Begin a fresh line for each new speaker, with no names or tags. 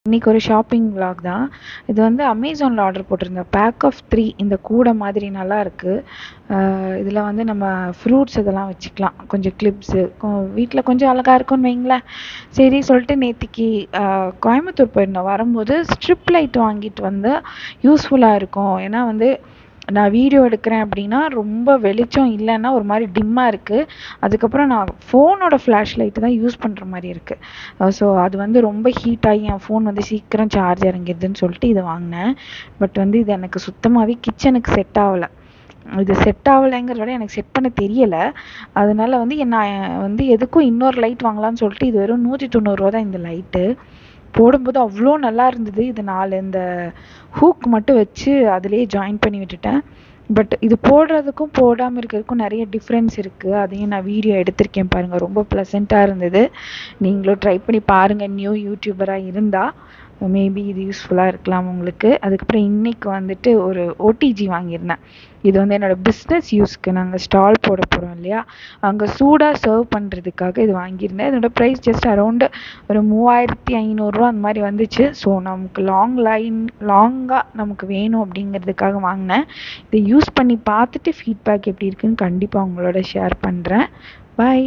இன்னைக்கு ஒரு shopping vlog தான். இது வந்து அமேசான்ல ஆர்டர் போட்டிருந்தேன். பேக் ஆஃப் 3 இந்த கூடை மாதிரி நல்லா இருக்கு. இதில் வந்து நம்ம ஃப்ரூட்ஸ் இதெல்லாம் வச்சுக்கலாம். கொஞ்சம் கிளிப்ஸு வீட்டில் கொஞ்சம் அழகா இருக்கும்னு வைங்களேன். சரி சொல்லிட்டு நேத்திக்கு கோயம்புத்தூர் போயிருந்தோம். வரும்போது ஸ்ட்ரிப் லைட் வாங்கிட்டு வந்து யூஸ்ஃபுல்லாக இருக்கும். ஏன்னா வந்து நான் வீடியோ எடுக்கிறேன் அப்படின்னா ரொம்ப வெளிச்சம் இல்லைன்னா ஒரு மாதிரி டிம்மாக இருக்குது. அதுக்கப்புறம் நான் ஃபோனோட ஃப்ளாஷ் லைட்டு தான் யூஸ் பண்ணுற மாதிரி இருக்குது. ஸோ அது வந்து ரொம்ப ஹீட் ஆகி என் ஃபோன் வந்து சீக்கிரம் சார்ஜ் இறங்கிடுதுன்னு சொல்லிட்டு இதை வாங்கினேன். பட் வந்து இது எனக்கு சுத்தமாகவே கிச்சனுக்கு செட் ஆகலை. இது செட் ஆகலைங்கிறத விட எனக்கு செட் பண்ண தெரியலை. அதனால வந்து நான் வந்து எதுக்கும் இன்னொரு லைட் வாங்கலாம்னு சொல்லிட்டு இது வெறும் 190 தான் இந்த லைட்டு. போடும்போது அவ்வளோ நல்லா இருந்தது. இது 4 இந்த ஹூக் மட்டும் வச்சு அதிலேயே ஜாயின் பண்ணி விட்டுட்டேன். பட் இது போடுறதுக்கும் போடாமல் இருக்கிறதுக்கும் நிறைய டிஃப்ரென்ஸ் இருக்குது. அதையும் நான் வீடியோ எடுத்திருக்கேன் பாருங்கள். ரொம்ப ப்ளசண்ட்டாக இருந்தது. நீங்களும் ட்ரை பண்ணி பாருங்கள். நியூ யூடியூபராக இருந்தால் மேபி இது யூஸ்ஃபுல்லாக இருக்கலாம் உங்களுக்கு. அதுக்கப்புறம் இன்றைக்கி வந்துட்டு ஒரு ஓடிஜி வாங்கியிருந்தேன். இது வந்து என்னோடய பிஸ்னஸ் யூஸ்க்கு நாங்கள் ஸ்டால் போட போகிறோம் இல்லையா, அங்கே சூடாக சர்வ் பண்ணுறதுக்காக இது வாங்கியிருந்தேன். இதோட ப்ரைஸ் ஜஸ்ட் அரௌண்டு ஒரு 3500 அந்த மாதிரி வந்துச்சு. ஸோ நமக்கு லாங்காக நமக்கு வேணும் அப்படிங்கிறதுக்காக வாங்கினேன். இதை யூஸ் பண்ணி பார்த்துட்டு ஃபீட்பேக் எப்படி இருக்குன்னு கண்டிப்பாக உங்களோட ஷேர் பண்ணுறேன். பை.